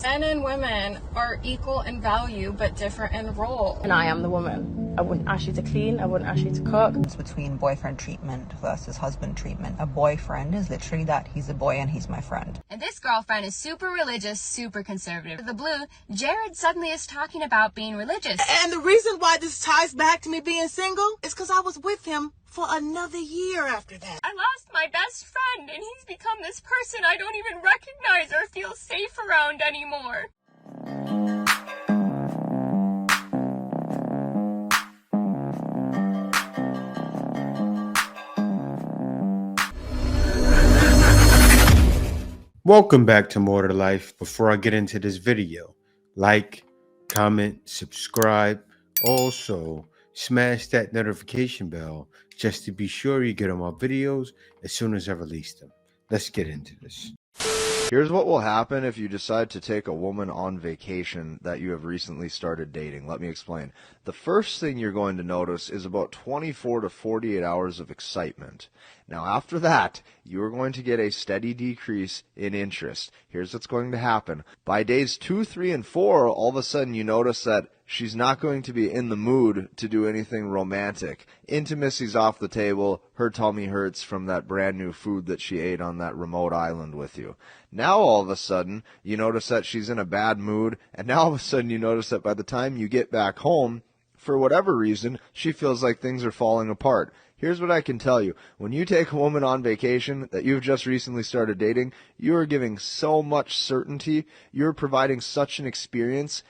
Men and women are equal in value but different in role. And I am the woman. I wouldn't ask you to clean, I wouldn't ask you to cook. It's between boyfriend treatment versus husband treatment. A boyfriend is literally that. He's a boy and he's my friend. And this girlfriend is super religious, super conservative. The blue, Jared suddenly is talking about being religious. And the reason why this ties back to me being single is because I was with him for another year after that. I lost my best friend, and he's become this person I don't even recognize or feel safe around anymore. Welcome back to More to Life. Before I get into this video, like, comment, subscribe. Also, smash that notification bell just to be sure you get on my videos as soon as I release them. Let's get into this. Here's what will happen if you decide to take a woman on vacation that you have recently started dating. Let me explain. The first thing you're going to notice is about 24 to 48 hours of excitement. Now, after that, you are going to get a steady decrease in interest. Here's what's going to happen. By days 2, 3, and 4, all of a sudden you notice that she's not going to be in the mood to do anything romantic. Intimacy's off the table. Her tummy hurts from that brand new food that she ate on that remote island with you. Now all of a sudden you notice that she's in a bad mood, and now all of a sudden you notice that by the time you get back home, for whatever reason, she feels like things are falling apart. Here's what I can tell you. When you take a woman on vacation that you've just recently started dating, you are giving so much certainty. You're providing such an experience.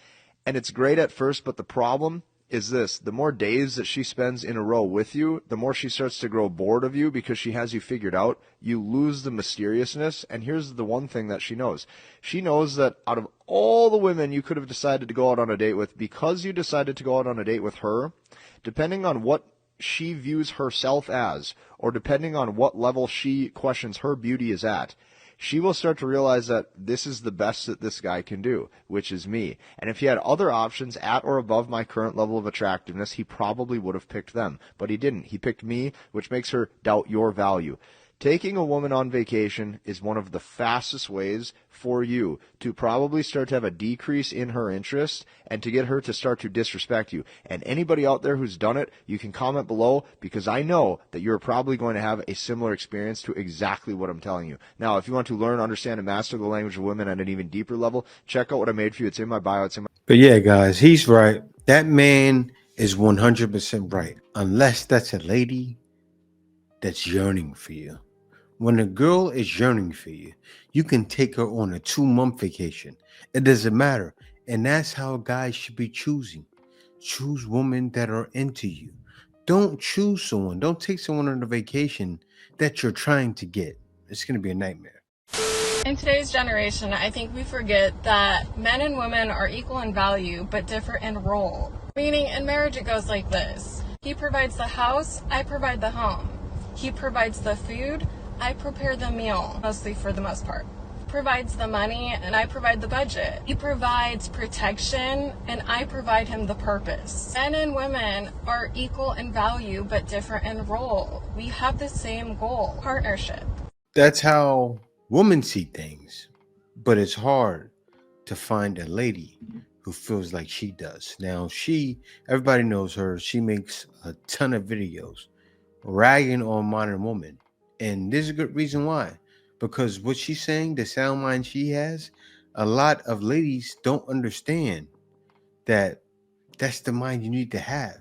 And it's great at first, but the problem is this. The more days that she spends in a row with you, the more she starts to grow bored of you because she has you figured out. You lose the mysteriousness. And here's the one thing that she knows. She knows that out of all the women you could have decided to go out on a date with, because you decided to go out on a date with her, depending on what she views herself as, or depending on what level she questions her beauty is at, she will start to realize that this is the best that this guy can do, which is me. And if he had other options at or above my current level of attractiveness, he probably would have picked them. But he didn't. He picked me, which makes her doubt your value. Taking a woman on vacation is one of the fastest ways for you to probably start to have a decrease in her interest and to get her to start to disrespect you. And anybody out there who's done it, you can comment below, because I know that you're probably going to have a similar experience to exactly what I'm telling you. Now, if you want to learn, understand, and master the language of women at an even deeper level, check out what I made for you. It's in my bio. But yeah, guys, he's right. That man is 100% right. Unless that's a lady that's yearning for you. When a girl is yearning for you, you can take her on a 2-month vacation. It doesn't matter. And that's how guys should be choosing. Choose women that are into you. Don't choose someone. Don't take someone on a vacation that you're trying to get. It's going to be a nightmare. In today's generation, I think we forget that men and women are equal in value but different in role. Meaning, in marriage it goes like this. He provides the house, I provide the home. He provides the food, I prepare the meal, mostly for the most part. Provides the money, and I provide the budget. He provides protection, and I provide him the purpose. Men and women are equal in value, but different in role. We have the same goal, partnership. That's how women see things, but it's hard to find a lady who feels like she does. Now, everybody knows her. She makes a ton of videos ragging on modern women. And there's a good reason why. Because what she's saying, the sound mind she has, a lot of ladies don't understand that that's the mind you need to have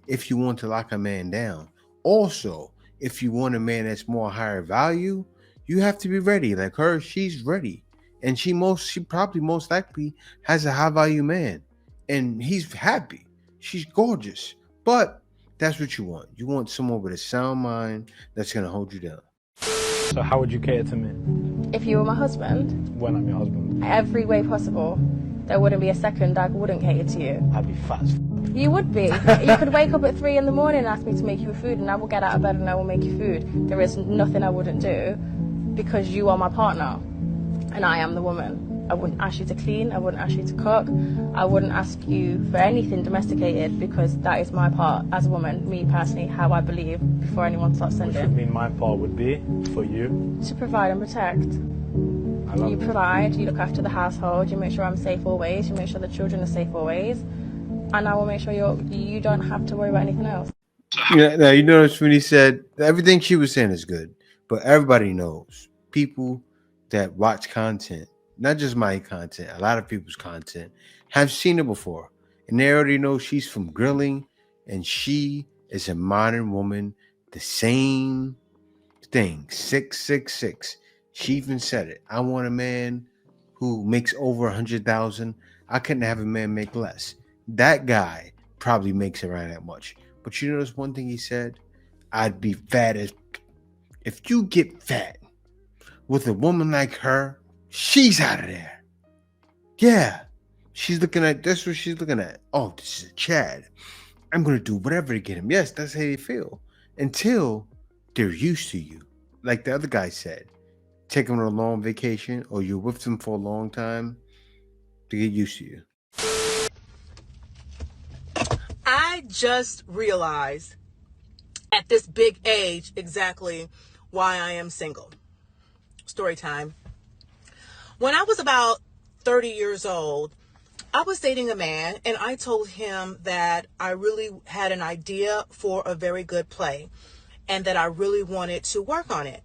if you want to lock a man down. Also, if you want a man that's more higher value, you have to be ready. Like her, she's ready. And she probably most likely has a high value man. And he's happy. She's gorgeous. But that's what you want. You want someone with a sound mind that's going to hold you down. So how would you cater to me? If you were my husband, When I'm your husband, every way possible, there wouldn't be a second I wouldn't cater to you. I'd be fat as You would be. You could wake up at 3 in the morning and ask me to make you food, and I will get out of bed and I will make you food. There is nothing I wouldn't do, because you are my partner and I am the woman. I wouldn't ask you to clean, I wouldn't ask you to cook, I wouldn't ask you for anything domesticated, because that is my part as a woman, me personally, how I believe, before anyone starts Which would sending. mean my part would be, for you, To provide and protect. I love You it. provide, you look after the household, you make sure I'm safe always, you make sure the children are safe always, and I will make sure you don't have to worry about anything else. Yeah, now you notice when he said everything she was saying is good, but everybody knows people that watch content, not just my content, a lot of people's content, have seen it before, and they already know she's from grilling, and she is a modern woman. The same thing, 666. She even said it. I want a man who makes over 100,000. I couldn't have a man make less. That guy probably makes around that much. But you notice one thing he said? I'd be fat as. If you get fat with a woman like her, she's out of there. Yeah. She's looking at, that's what she's looking at. Oh, this is a Chad. I'm going to do whatever to get him. Yes, that's how they feel. Until they're used to you. Like the other guy said, take them on a long vacation or you're with them for a long time to get used to you. I just realized at this big age exactly why I am single. Story time. When I was about 30 years old, I was dating a man and I told him that I really had an idea for a very good play and that I really wanted to work on it.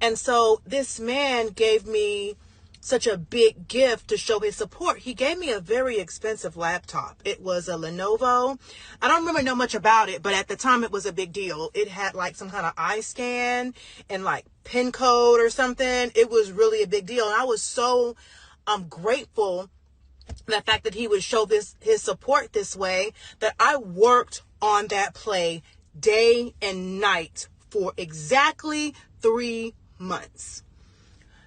And so this man gave me such a big gift to show his support. He gave me a very expensive laptop. It was a Lenovo. I don't remember know much about it, but at the time it was a big deal. It had like some kind of eye scan and like pin code or something. It was really a big deal. And I was so grateful the fact that he would show his support this way, that I worked on that play day and night for exactly 3 months.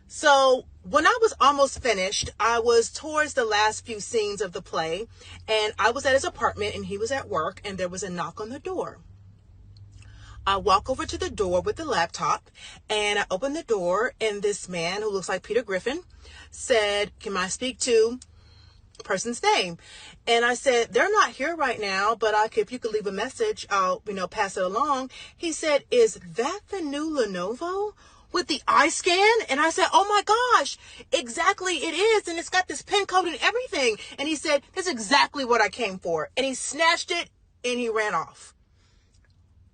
So when I was almost finished, I was towards the last few scenes of the play, and I was at his apartment and he was at work, and there was a knock on the door. I walk over to the door with the laptop and I open the door, and this man who looks like Peter Griffin said, "Can I speak to person's name?" And I said, "They're not here right now, but if you could leave a message, I'll, pass it along." He said, "Is that the new Lenovo with the eye scan?" And I said, "Oh my gosh, exactly it is. And it's got this pin code and everything." And he said, "That's exactly what I came for." And he snatched it and he ran off.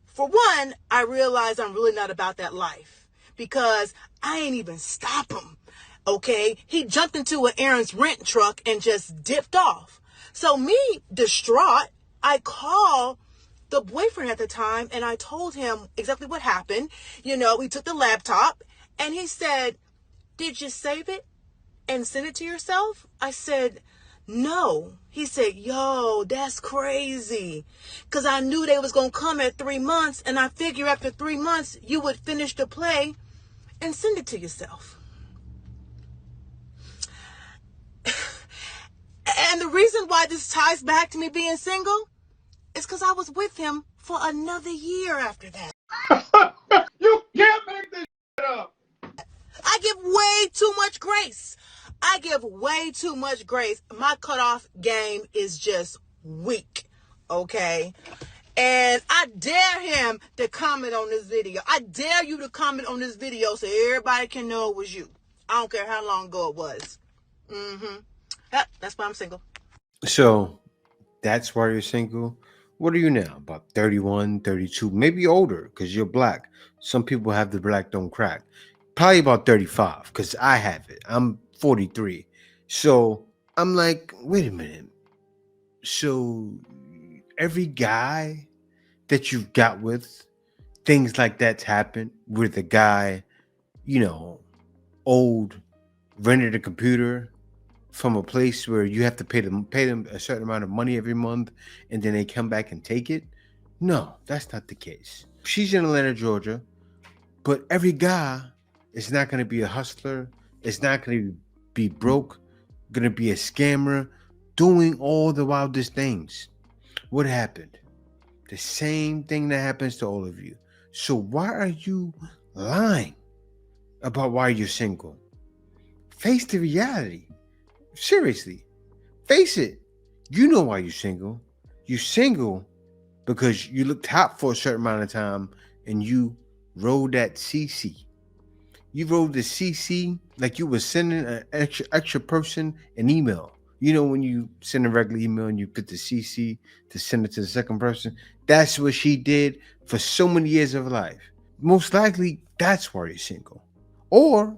For one, I realized I'm really not about that life because I ain't even stop him. Okay, he jumped into an Aaron's rent truck and just dipped off. So me, distraught, I called the boyfriend at the time and I told him exactly what happened. We took the laptop and he said, "Did you save it and send it to yourself?" I said, "No." He said, "Yo, that's crazy. Because I knew they was going to come at 3 months, and I figure after 3 months you would finish the play and send it to yourself." And the reason why this ties back to me being single is because I was with him for another year after that. You can't make this shit up. I give way too much grace. I give way too much grace. My cutoff game is just weak, okay? And I dare him to comment on this video. I dare you to comment on this video so everybody can know it was you. I don't care how long ago it was. Yep, that's why I'm single. So that's why you're single. What are you now? About 31, 32, maybe older because you're black. Some people have the black don't crack. Probably about 35 because I have it. I'm 43. So I'm like, wait a minute. So every guy that you've got with, things like that's happened where the guy, old, rented a computer from a place where you have to pay them a certain amount of money every month and then they come back and take it. No, that's not the case. She's in Atlanta, Georgia, but every guy is not going to be a hustler. It's not going to be broke, going to be a scammer, doing all the wildest things. What happened? The same thing that happens to all of you. So why are you lying about why you're single? Face the reality. Seriously, face it. You know why you're single. You're single because you looked hot for a certain amount of time and you rode that CC. You wrote the CC like you were sending an extra person an email. You know when you send a regular email and you put the CC to send it to the second person? That's what she did for so many years of her life. Most likely, that's why you're single. Or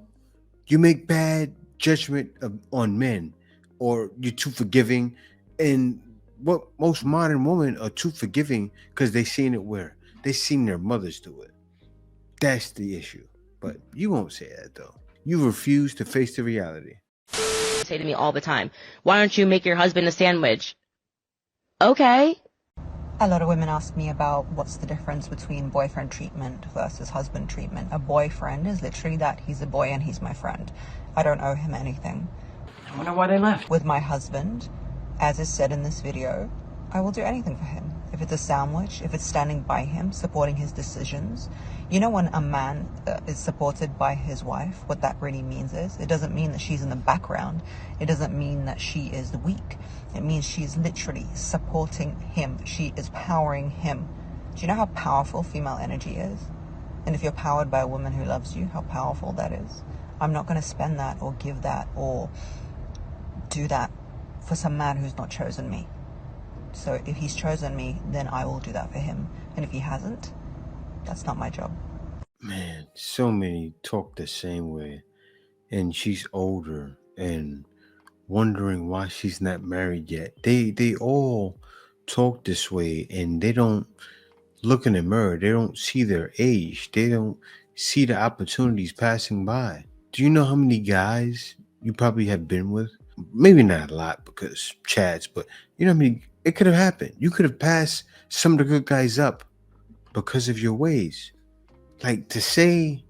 you make bad judgment on men, or you're too forgiving. And what most modern women are too forgiving because they seen it where they seen their mothers do it. That's the issue. But you won't say that though. You refuse to face the reality. Say to me all the time, why don't you make your husband a sandwich? Okay. A lot of women ask me about what's the difference between boyfriend treatment versus husband treatment. A boyfriend is literally that he's a boy and he's my friend. I don't owe him anything. I wonder why they left. With my husband, as is said in this video, I will do anything for him. If it's a sandwich, if it's standing by him, supporting his decisions. You know, when a man is supported by his wife, what that really means is, it doesn't mean that she's in the background. It doesn't mean that she is weak. It means she's literally supporting him. She is powering him. Do you know how powerful female energy is? And if you're powered by a woman who loves you, how powerful that is. I'm not going to spend that or give that or do that for some man who's not chosen me. So if he's chosen me, then I will do that for him. And if he hasn't, that's not my job. Man, so many talk the same way. And she's older and wondering why she's not married yet. They all talk this way, and they don't look in the mirror. They don't see their age. They don't see the opportunities passing by. Do you know how many guys you probably have been with? Maybe not a lot because chats, but you know how many it could have happened. You could have passed some of the good guys up because of your ways. Like to say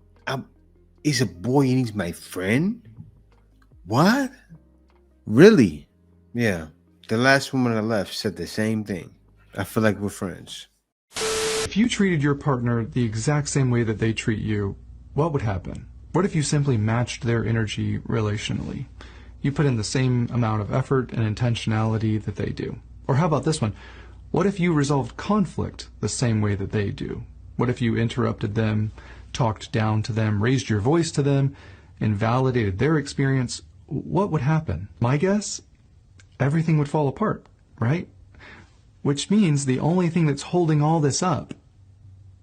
he's a boy and he's my friend? What? Really? Yeah. The last woman I left said the same thing. I feel like we're friends. If you treated your partner the exact same way that they treat you, what would happen? What if you simply matched their energy relationally? You put in the same amount of effort and intentionality that they do. Or how about this one? What if you resolved conflict the same way that they do? What if you interrupted them, talked down to them, raised your voice to them, invalidated their experience? What would happen? My guess? Everything would fall apart, right? Which means the only thing that's holding all this up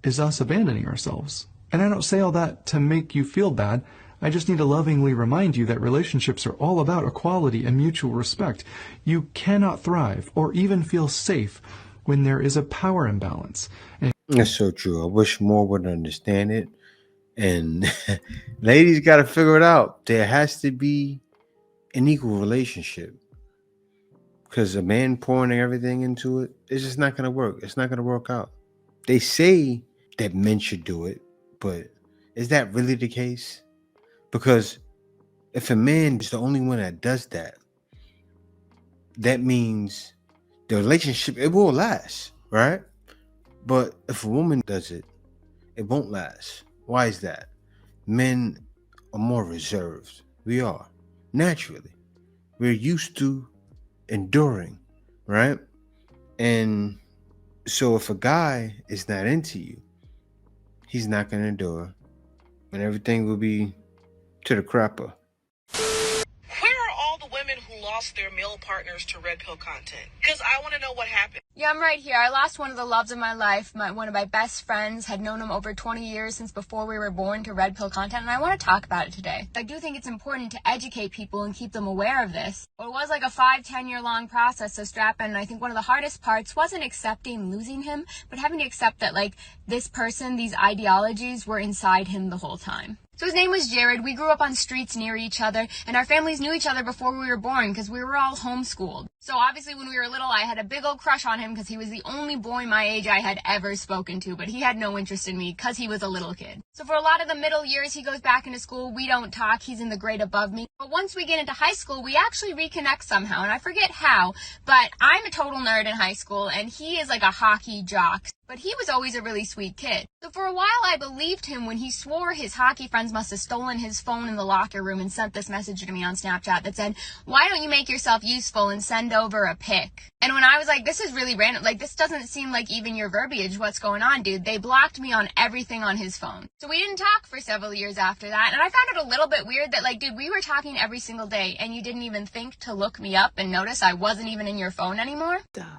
is us abandoning ourselves. And I don't say all that to make you feel bad. I just need to lovingly remind you that relationships are all about equality and mutual respect. You cannot thrive or even feel safe when there is a power imbalance. And that's so true. I wish more would understand it. And ladies got to figure it out. There has to be an equal relationship. Because a man pouring everything into it, it's just not going to work. It's not going to work out. They say that men should do it, but is that really the case? Because if a man is the only one that does that, that means the relationship, it will last, right? But if a woman does it, it won't last. Why is that? Men are more reserved. We are, naturally. We're used to enduring, right? And so if a guy is not into you, he's not going to endure, and everything will be to the crapper. Where are all the women who lost their male partners to red pill content? Because I want to know what happened. Yeah, I'm right here. I lost one of the loves of my life. One of my best friends, had known him over 20 years since before we were born, to red pill content, and I want to talk about it today. I do think it's important to educate people and keep them aware of this. Well, it was like a 5-10 year long process, so strap in. And I think one of the hardest parts wasn't accepting losing him, but having to accept that, like, this person, these ideologies were inside him the whole time. So his name was Jared. We grew up on streets near each other, and our families knew each other before we were born because we were all homeschooled. So obviously when we were little, I had a big old crush on him because he was the only boy my age I had ever spoken to, but he had no interest in me because he was a little kid. So for a lot of the middle years, he goes back into school. We don't talk. He's in the grade above me. But once we get into high school, we actually reconnect somehow, and I forget how, but I'm a total nerd in high school, and he is like a hockey jock. But he was always a really sweet kid. So for a while, I believed him when he swore his hockey friends friends must have stolen his phone in the locker room and sent this message to me on Snapchat that said, "Why don't you make yourself useful and send over a pic?" And when I was like, this is really random, like, this doesn't seem like even your verbiage, what's going on, dude? They blocked me on everything on his phone. So we didn't talk for several years after that, and I found it a little bit weird that, like, dude, we were talking every single day, and you didn't even think to look me up and notice I wasn't even in your phone anymore? Duh.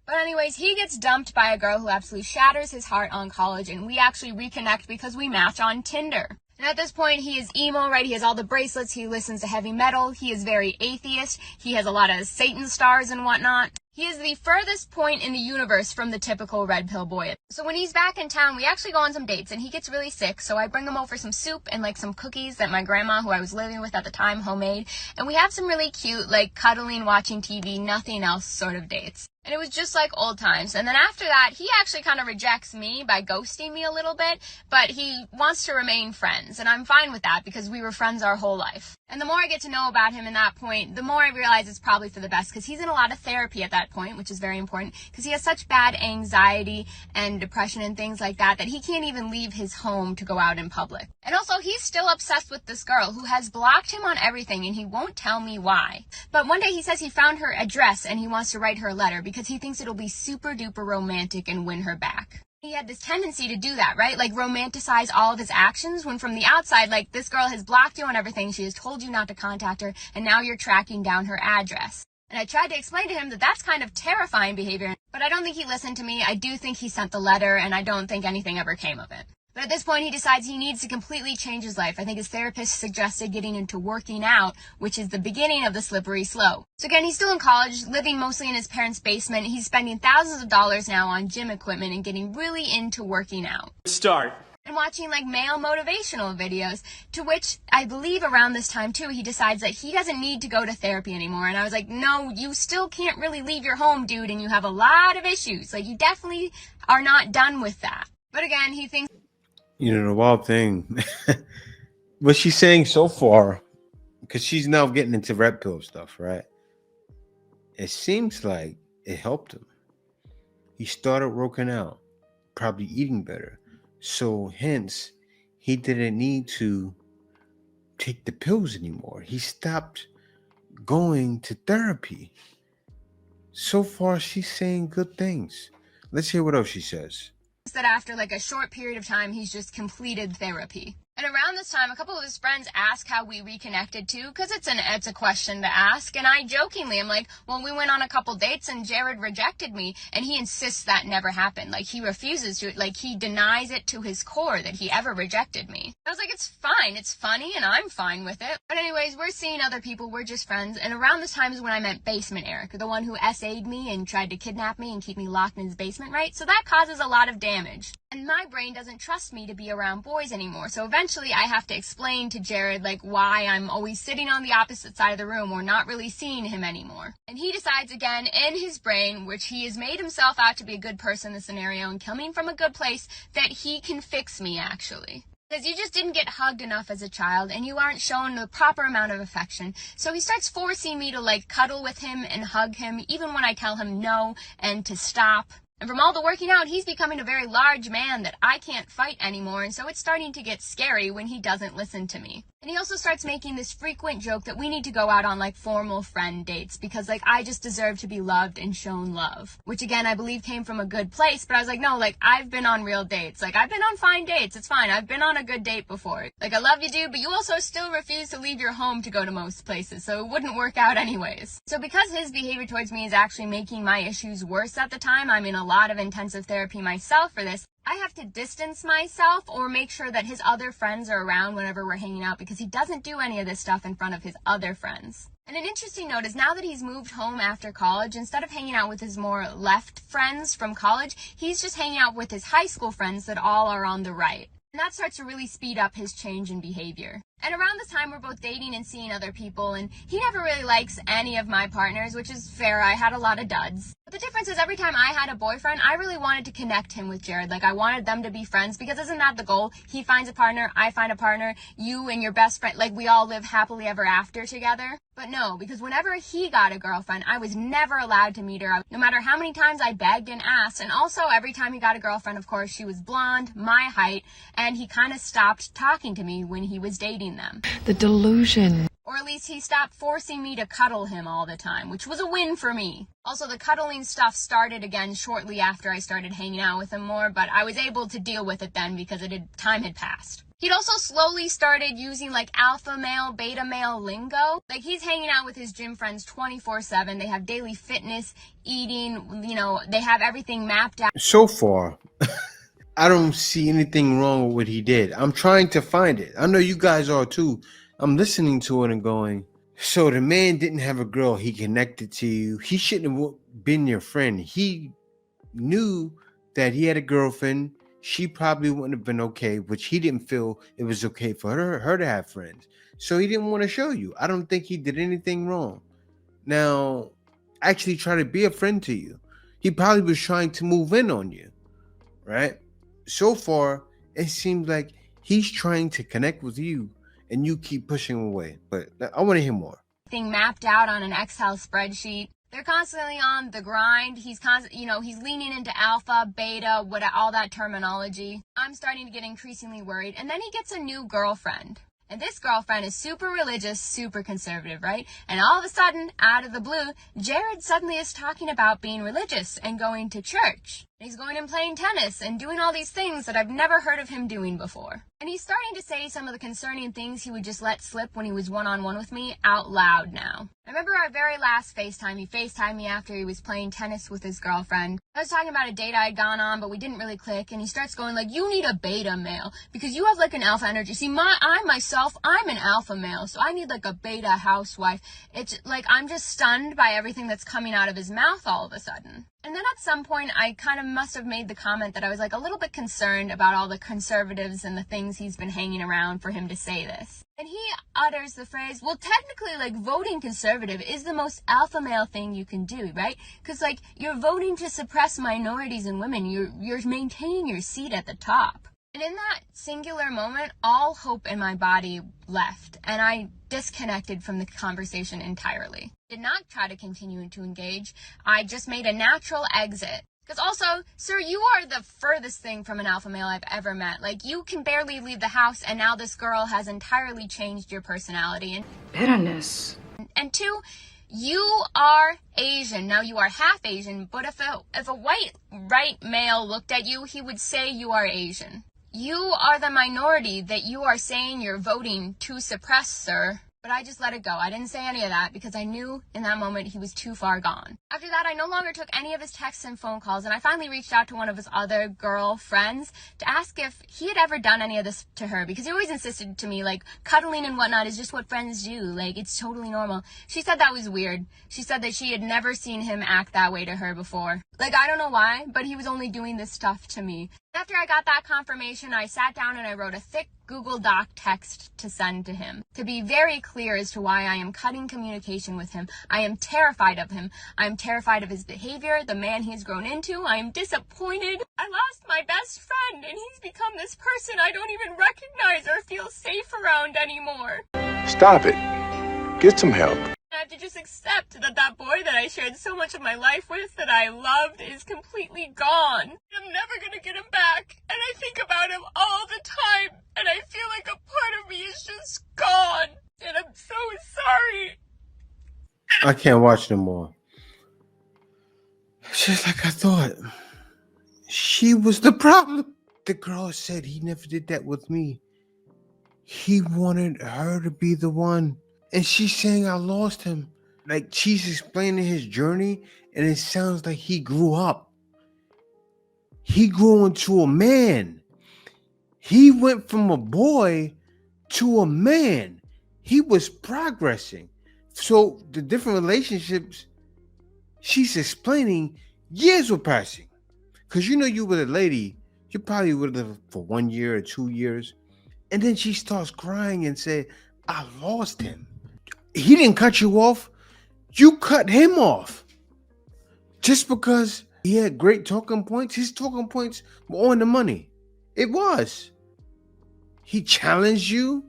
But anyways, he gets dumped by a girl who absolutely shatters his heart on college, and we actually reconnect because we match on Tinder. And at this point, he is emo, right? He has all the bracelets. He listens to heavy metal. He is very atheist. He has a lot of Satan stars and whatnot. He is the furthest point in the universe from the typical red pill boy. So when he's back in town, we actually go on some dates, and he gets really sick, so I bring him over some soup and, like, some cookies that my grandma, who I was living with at the time, homemade. And we have some really cute, like, cuddling, watching TV, nothing else sort of dates. And it was just like old times. And then after that, he actually kind of rejects me by ghosting me a little bit, but he wants to remain friends. And I'm fine with that because we were friends our whole life. And the more I get to know about him in that point, the more I realize it's probably for the best, because he's in a lot of therapy at that point, which is very important, because he has such bad anxiety and depression and things like that he can't even leave his home to go out in public. And also, he's still obsessed with this girl who has blocked him on everything, and he won't tell me why. But one day he says he found her address and he wants to write her a letter because he thinks it'll be super duper romantic and win her back. He had this tendency to do that, right? Like, romanticize all of his actions, when from the outside, like, this girl has blocked you on everything, she has told you not to contact her, and now you're tracking down her address. And I tried to explain to him that that's kind of terrifying behavior, but I don't think he listened to me. I do think he sent the letter, and I don't think anything ever came of it. But at this point, he decides he needs to completely change his life. I think his therapist suggested getting into working out, which is the beginning of the slippery slope. So again, he's still in college, living mostly in his parents' basement. He's spending thousands of dollars now on gym equipment and getting really into working out. Start. And watching, like, male motivational videos, to which I believe around this time too, he decides that he doesn't need to go to therapy anymore. And I was like, no, you still can't really leave your home, dude, and you have a lot of issues. Like, you definitely are not done with that. But again, he thinks, you know, the wild thing, what she's saying so far, because she's now getting into red pill stuff, right? It seems like it helped him. He started working out, probably eating better. So hence, he didn't need to take the pills anymore. He stopped going to therapy. So far, she's saying good things. Let's hear what else she says. that after like a short period of time, he's just completed therapy. And around this time, a couple of his friends ask how we reconnected too, because it's a question to ask. And I jokingly am like, well, we went on a couple dates and Jared rejected me, and he insists that never happened. Like, he refuses to, like, he denies it to his core that he ever rejected me. I was like, it's fine, it's funny, and I'm fine with it. But anyways, we're seeing other people, we're just friends. And around this time is when I met Basement Eric, the one who SA'd me and tried to kidnap me and keep me locked in his basement, right? So that causes a lot of damage. And my brain doesn't trust me to be around boys anymore. So eventually I have to explain to Jared, like, why I'm always sitting on the opposite side of the room or not really seeing him anymore. And he decides again in his brain, which he has made himself out to be a good person in the scenario and coming from a good place, that he can fix me actually. Because you just didn't get hugged enough as a child and you aren't shown the proper amount of affection. So he starts forcing me to like cuddle with him and hug him even when I tell him no and to stop. And from all the working out, he's becoming a very large man that I can't fight anymore, and so it's starting to get scary when he doesn't listen to me. And he also starts making this frequent joke that we need to go out on, like, formal friend dates, because, like, I just deserve to be loved and shown love. Which, again, I believe came from a good place, but I was like, no, like, I've been on real dates. Like, I've been on fine dates. It's fine. I've been on a good date before. Like, I love you, dude, but you also still refuse to leave your home to go to most places, so it wouldn't work out anyways. So because his behavior towards me is actually making my issues worse at the time, I'm in a lot of intensive therapy myself for this, I have to distance myself or make sure that his other friends are around whenever we're hanging out because he doesn't do any of this stuff in front of his other friends. And an interesting note is now that he's moved home after college, instead of hanging out with his more left friends from college, he's just hanging out with his high school friends that all are on the right. And that starts to really speed up his change in behavior. And around this time, we're both dating and seeing other people, and he never really likes any of my partners, which is fair. I had a lot of duds. But the difference is every time I had a boyfriend, I really wanted to connect him with Jared. Like, I wanted them to be friends, because isn't that the goal? He finds a partner, I find a partner, you and your best friend, like, we all live happily ever after together. But no, because whenever he got a girlfriend, I was never allowed to meet her, no matter how many times I begged and asked. And also, every time he got a girlfriend, of course, she was blonde, my height, and he kind of stopped talking to me when he was dating them. The delusion. Or at least he stopped forcing me to cuddle him all the time, which was a win for me. Also, the cuddling stuff started again shortly after I started hanging out with him more, but I was able to deal with it then because time had passed. He'd also slowly started using like alpha male, beta male lingo. Like, he's hanging out with his gym friends 24/7. They have daily fitness, eating, they have everything mapped out. So far, I don't see anything wrong with what he did. I'm trying to find it. I know you guys are too. I'm listening to it and going, so the man didn't have a girl. He connected to you. He shouldn't have been your friend. He knew that he had a girlfriend. She probably wouldn't have been okay, which he didn't feel it was okay for her to have friends. So he didn't want to show you. I don't think he did anything wrong. Now, actually try to be a friend to you. He probably was trying to move in on you, right? So far, it seems like he's trying to connect with you and you keep pushing away. But I want to hear more. Thing mapped out on an Excel spreadsheet. They're constantly on the grind. He's he's leaning into alpha, beta, all that terminology. I'm starting to get increasingly worried. And then he gets a new girlfriend. And this girlfriend is super religious, super conservative, right? And all of a sudden, out of the blue, Jared suddenly is talking about being religious and going to church. He's going and playing tennis and doing all these things that I've never heard of him doing before. And he's starting to say some of the concerning things he would just let slip when he was one-on-one with me out loud now. I remember our very last FaceTime. He FaceTimed me after he was playing tennis with his girlfriend. I was talking about a date I had gone on, but we didn't really click. And he starts going like, you need a beta male because you have like an alpha energy. See, I'm an alpha male, so I need like a beta housewife. It's like, I'm just stunned by everything that's coming out of his mouth all of a sudden. And then at some point, I kind of must have made the comment that I was like a little bit concerned about all the conservatives and the things he's been hanging around for him to say this. And he utters the phrase, well, technically, like, voting conservative is the most alpha male thing you can do, right? Because, like, you're voting to suppress minorities and women. You're maintaining your seat at the top. And in that singular moment, all hope in my body left, and I disconnected from the conversation entirely. Did not try to continue to engage. I just made a natural exit. Because also, sir, you are the furthest thing from an alpha male I've ever met. Like, you can barely leave the house, and now this girl has entirely changed your personality. And Bitterness. And two, you are Asian. Now, you are half Asian, but if a white right male looked at you, he would say you are Asian. You are the minority that you are saying you're voting to suppress, sir. But I just let it go. I didn't say any of that because I knew in that moment he was too far gone. After that, I no longer took any of his texts and phone calls, and I finally reached out to one of his other girl friends to ask if he had ever done any of this to her, because he always insisted to me, like, cuddling and whatnot is just what friends do. Like, it's totally normal. She said that was weird. She said that she had never seen him act that way to her before. Like, I don't know why, but he was only doing this stuff to me. After I got that confirmation, I sat down and I wrote a thick Google Doc text to send to him, to be very clear as to why I am cutting communication with him. I am terrified of him. I am terrified of his behavior, the man he's grown into. I am disappointed. I lost my best friend, and he's become this person I don't even recognize or feel safe around anymore. Stop it. Get some help. I have to just accept that that boy that I shared so much of my life with, that I loved, is completely gone. I'm never gonna get him back, and I think about him all the time, and I feel like a part of me is just gone, and I'm so sorry. I can't watch no more. It's just like I thought. She was the problem. The girl said he never did that with me. He wanted her to be the one. And she's saying I lost him. Like, she's explaining his journey, and it sounds like he grew up. He grew into a man. He went from a boy to a man. He was progressing. So the different relationships she's explaining, years were passing. Because you know, you with a lady, you probably would live for 1 year or 2 years. And then she starts crying and said, I lost him. He didn't cut you off. You cut him off. Just because he had great talking points, his talking points were on the money. It was. He challenged you,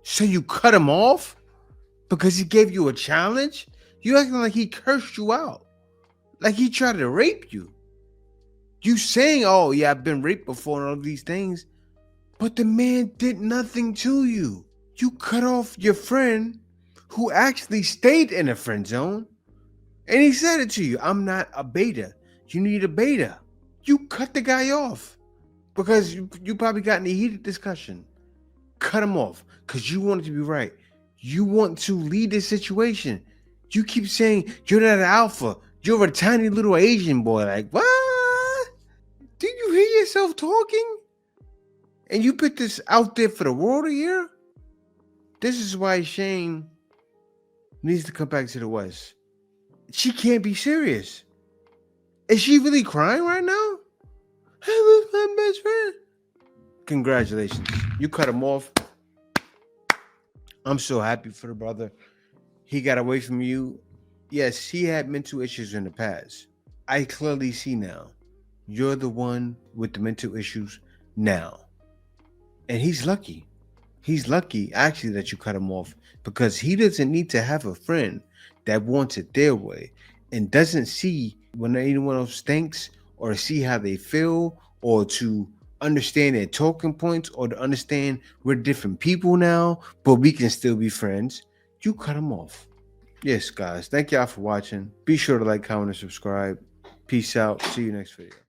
so you cut him off because he gave you a challenge? You acting like he cursed you out. Like he tried to rape you. You saying, oh yeah, I've been raped before and all these things, but the man did nothing to you. You cut off your friend who actually stayed in a friend zone, and he said it to you. I'm not a beta. You need a beta. You cut the guy off because you probably got in a heated discussion. Cut him off because you want it to be right. You want to lead this situation. You keep saying you're not an alpha. You're a tiny little Asian boy. Like, what? Do you hear yourself talking? And you put this out there for the world to hear? This is why Shane needs to come back to the West. She can't be serious. Is she really crying right now? I lost my best friend. Congratulations. You cut him off. I'm so happy for the brother. He got away from you. Yes, he had mental issues in the past. I clearly see now. You're the one with the mental issues now. And he's lucky. He's lucky, actually, that you cut him off because he doesn't need to have a friend that wants it their way and doesn't see when anyone else thinks or see how they feel or to understand their talking points or to understand we're different people now, but we can still be friends. You cut him off. Yes, guys. Thank y'all for watching. Be sure to like, comment, and subscribe. Peace out. See you next video.